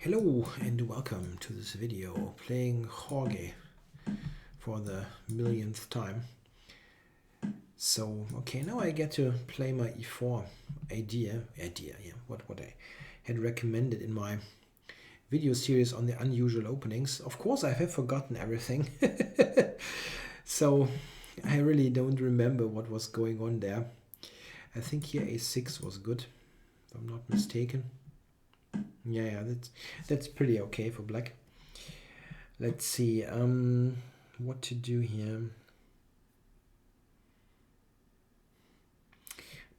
Hello and welcome to this video playing Joorge for the millionth time. So, okay, now I get to play my e4 idea, what I had recommended in my video series on the unusual openings. Of course, I have forgotten everything. So, I really don't remember what was going on there. I think here a6 was good, if I'm not mistaken. Yeah, that's pretty okay for black. Let's see what to do here.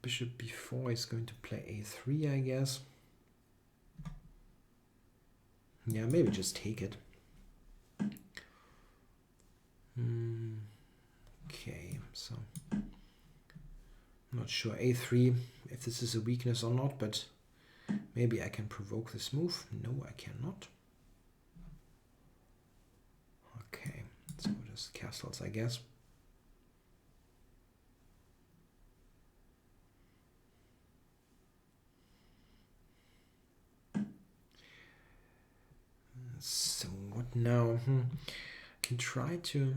Bishop b4 is going to play a3, I guess. Yeah, maybe just take it. Okay, so I'm not sure a3 if this is a weakness or not, but maybe I can provoke this move. No, I cannot. Okay, so just castles, I guess. So what now? I can try to...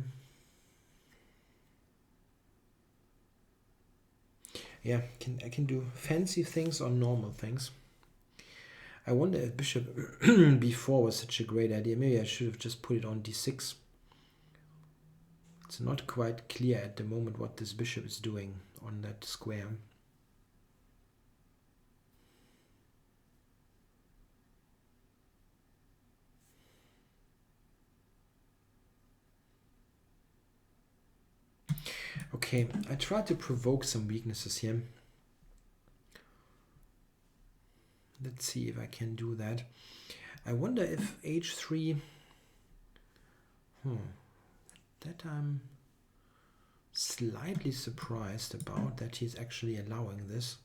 Yeah, I can do fancy things or normal things. I wonder if bishop b4 was such a great idea. Maybe I should have just put it on d6. It's not quite clear at the moment what this bishop is doing on that square. Okay, I tried to provoke some weaknesses here. Let's see if I can do that. I wonder if h3... That I'm slightly surprised about, that he's actually allowing this.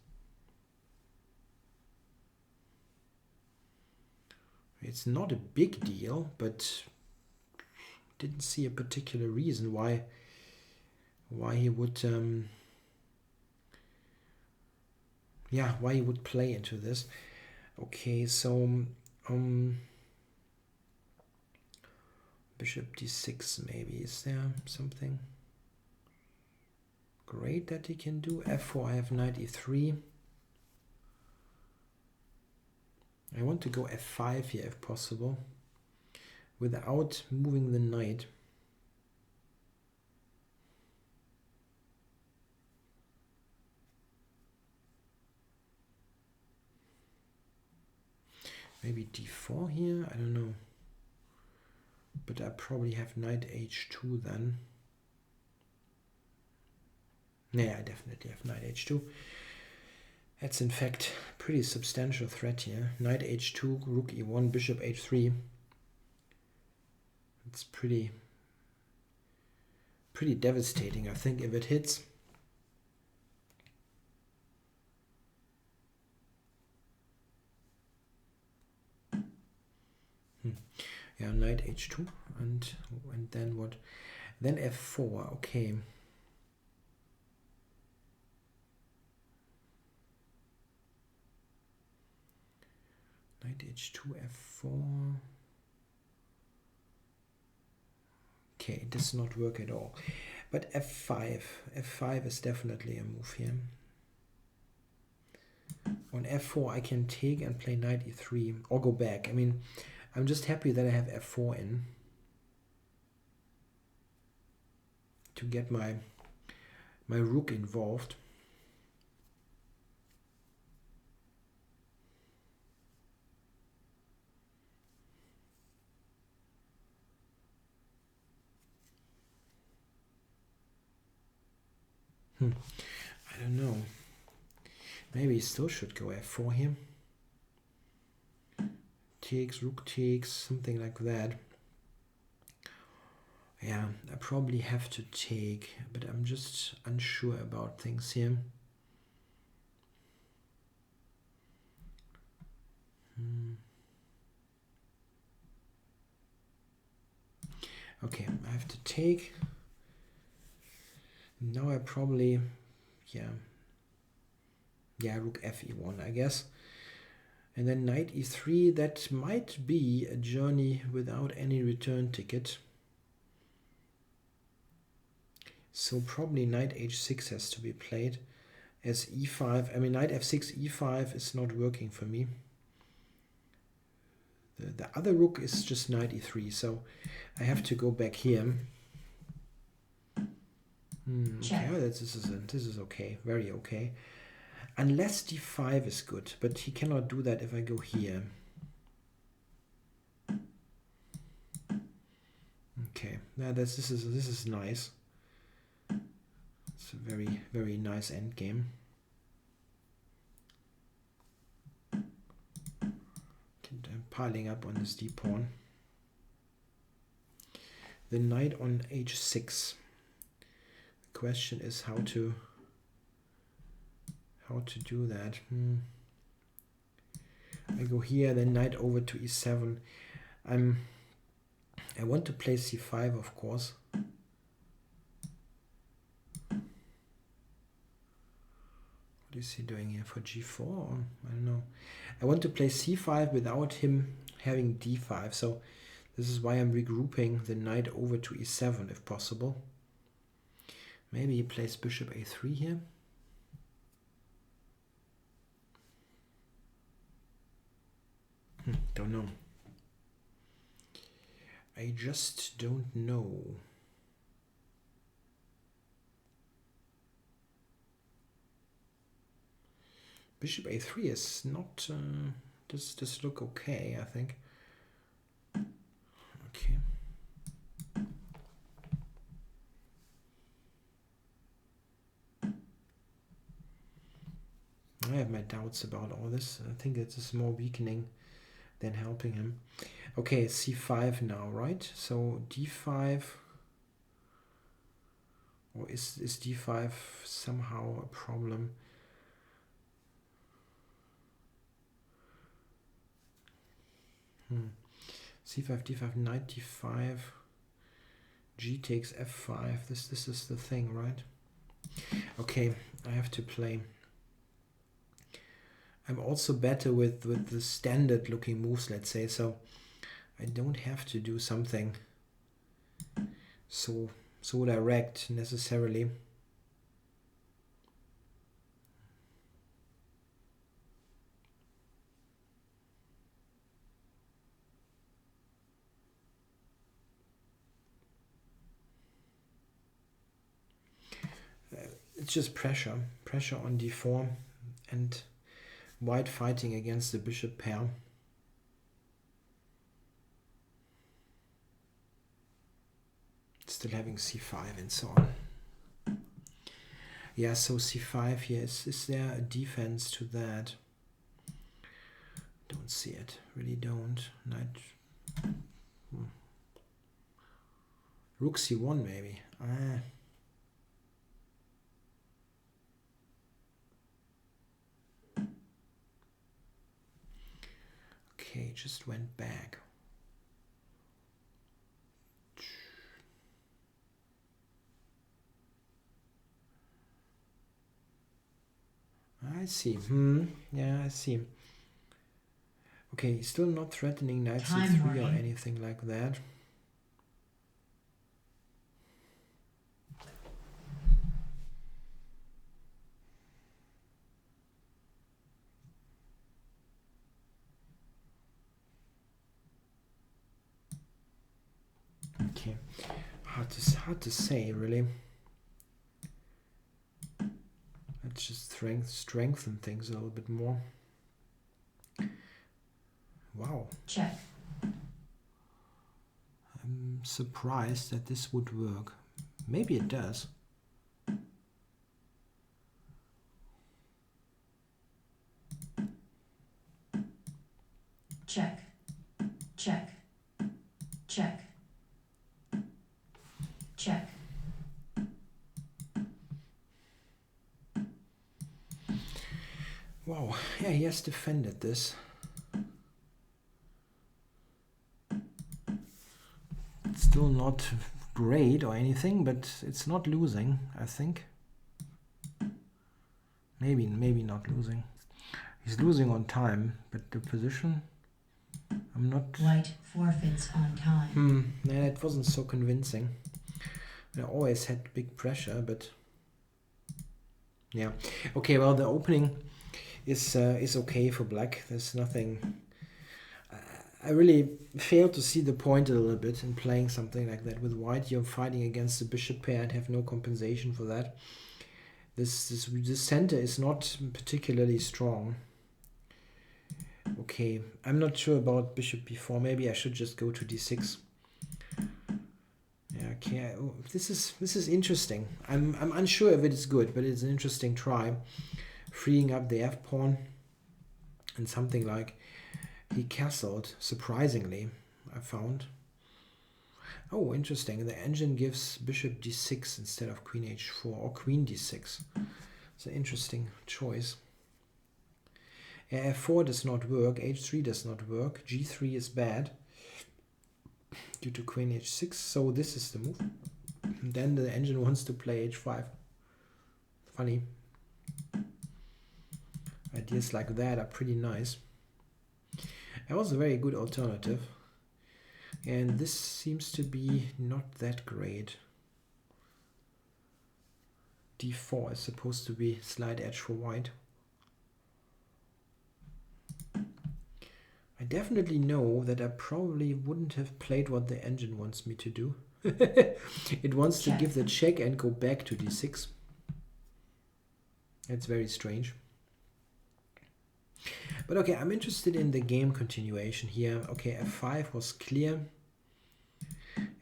It's not a big deal, but didn't see a particular reason why he would why he would play into this. Okay, so bishop d6 maybe. Is there something great that he can do? f4, I have knight e3. I want to go f5 here if possible, without moving the knight. Maybe d4 here, I don't know. But I probably have knight h2 then. Yeah, I definitely have knight h2. That's in fact a pretty substantial threat here. Knight h2, rook e1, bishop h3. It's pretty devastating, I think, if it hits. Yeah, knight h2, and then what? Then f4, okay. Knight h2, f4. Okay, it does not work at all. But f5 is definitely a move here. On f4 I can take and play knight e3 or go back. I mean, I'm just happy that I have f4 in to get my rook involved. I don't know. Maybe he still should go f4 here. Takes, rook takes, something like that. Yeah, I probably have to take, but I'm just unsure about things here. Okay, I have to take. Now I probably, yeah, rook f e1, I guess. And then knight e3, that might be a journey without any return ticket. So probably knight h6 has to be played as e5. I mean, knight f6, e5 is not working for me. The other rook is just knight e3, so I have to go back here. Okay, oh, this is okay, very okay. Unless d5 is good, but he cannot do that if I go here. Okay, yeah, this is nice. It's a very, very nice endgame. I'm piling up on this d-pawn. The knight on h6. The question is how to do that. I go here, then knight over to e7. I want to play c5, of course. What is he doing here for g4? I don't know. I want to play c5 without him having d5. So this is why I'm regrouping the knight over to e7 if possible. Maybe he plays bishop a3 here. Don't know. I just don't know. Bishop a3 is not, does look okay, I think. Okay. I have my doubts about all this. I think it's more weakening than helping him. Okay, c5 now, right? So d5, or is d5 somehow a problem? C5, d5, knight d5, g takes f5. This is the thing, right? Okay, I have to play. I'm also better with the standard looking moves, let's say, so I don't have to do something so direct necessarily. It's just pressure on d4 and white fighting against the bishop pair. Still having c5 and so on. Yeah, so c5 here, is there a defense to that? Don't see it, really don't. Knight, rook c1 maybe. Okay, just went back. I see. Yeah, I see. Okay, still not threatening knight c3 or anything like that. Okay, hard to say really. Let's just strengthen things a little bit more. Wow. Check. I'm surprised that this would work. Maybe it does. Check. Check. Check. Check. Wow, yeah, he has defended this. It's still not great or anything, but it's not losing, I think. Maybe not losing. He's losing on time, but the position, I'm not... White forfeits on time. Nah, that wasn't so convincing. I always had big pressure, but... Yeah. Okay, well, the opening is okay for black. There's nothing... I really failed to see the point a little bit in playing something like that. With white, you're fighting against the bishop pair and have no compensation for that. This center is not particularly strong. Okay, I'm not sure about bishop b4. Maybe I should just go to d6. Yeah, okay. Oh, this is interesting. I'm unsure if it is good, but it's an interesting try. Freeing up the f pawn and something like he castled, surprisingly, I found. Oh, interesting. The engine gives bishop d6 instead of queen h4 or queen d6. It's an interesting choice. f4 does not work, h3 does not work, g3 is bad due to queen h6, so this is the move. And then the engine wants to play h5. Funny. Ideas like that are pretty nice. That was a very good alternative. And this seems to be not that great. d4 is supposed to be slight edge for white. I definitely know that I probably wouldn't have played what the engine wants me to do. It wants to give the check and go back to d6. That's very strange. But okay, I'm interested in the game continuation here. Okay, f5 was clear.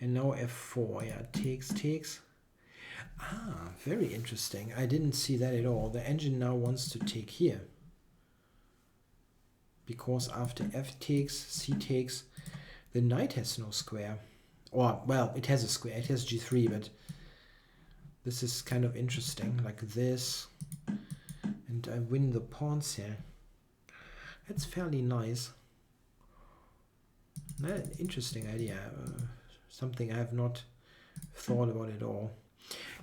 And now f4, yeah, takes. Ah, very interesting. I didn't see that at all. The engine now wants to take here. Because after f takes, c takes, the knight has no square. Or, well, it has a square. It has g3, but this is kind of interesting. Like this. And I win the pawns here. That's fairly nice. Interesting idea. Something I have not thought about at all.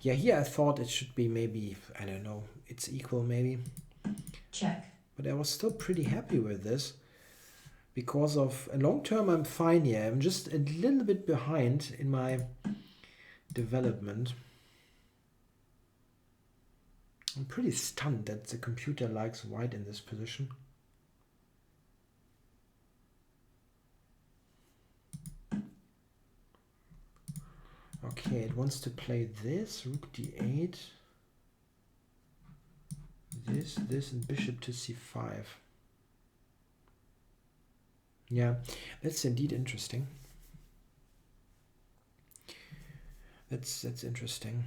Yeah, here I thought it should be maybe, I don't know, it's equal maybe. Check. But I was still pretty happy with this. Because of a long term, I'm fine here. I'm just a little bit behind in my development. I'm pretty stunned that the computer likes white in this position. Okay, it wants to play this, rook d8. This, and bishop to c5. Yeah, that's indeed interesting. That's interesting.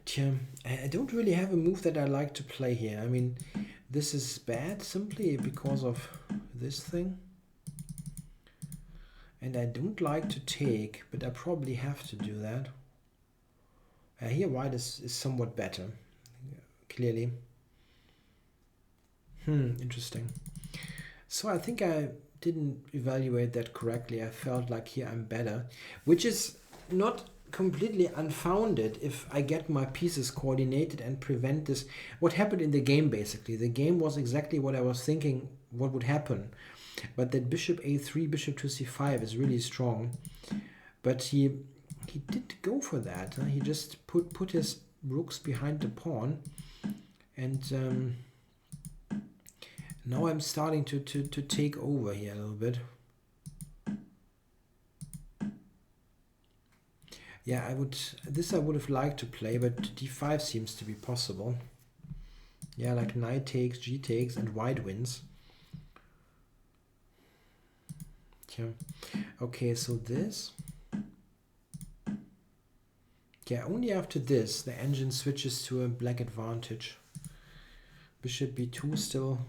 Tja, I don't really have a move that I like to play here. I mean, this is bad simply because of this thing. And I don't like to take, but I probably have to do that. Here white is somewhat better, clearly. Interesting. So I think I didn't evaluate that correctly. I felt like here I'm better, which is not completely unfounded if I get my pieces coordinated and prevent this. What happened in the game, basically. The game was exactly what I was thinking what would happen. But that bishop a3, bishop to c5 is really strong. But he did go for that. He just put his rooks behind the pawn. And now I'm starting to take over here a little bit. Yeah, I would have liked to play, but d5 seems to be possible. Yeah, like knight takes, g takes, and white wins. Yeah. Okay, so this. Yeah, only after this the engine switches to a black advantage. Bishop b2 still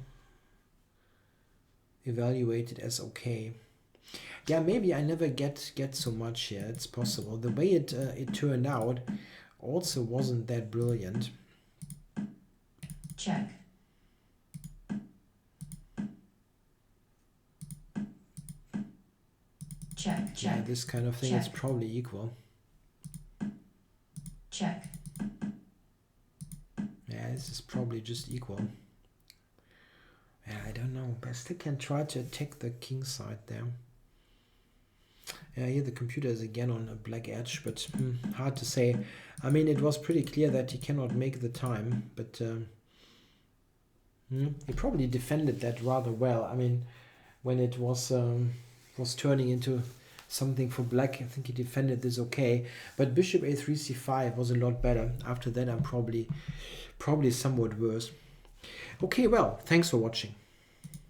evaluated as okay. Yeah, maybe I never get so much here. It's possible. The way it turned out also wasn't that brilliant. Check. Check. Yeah, Check. this kind of thing is probably equal. Check. Yeah, this is probably just equal. Yeah, I don't know. But I still can try to attack the king side there. Yeah, here the computer is again on a black edge, but hard to say. I mean, it was pretty clear that he cannot make the time, but he probably defended that rather well. I mean, when it was turning into something for black, I think he defended this okay. But bishop a3 c5 was a lot better. After that, I'm probably somewhat worse. Okay, well, thanks for watching.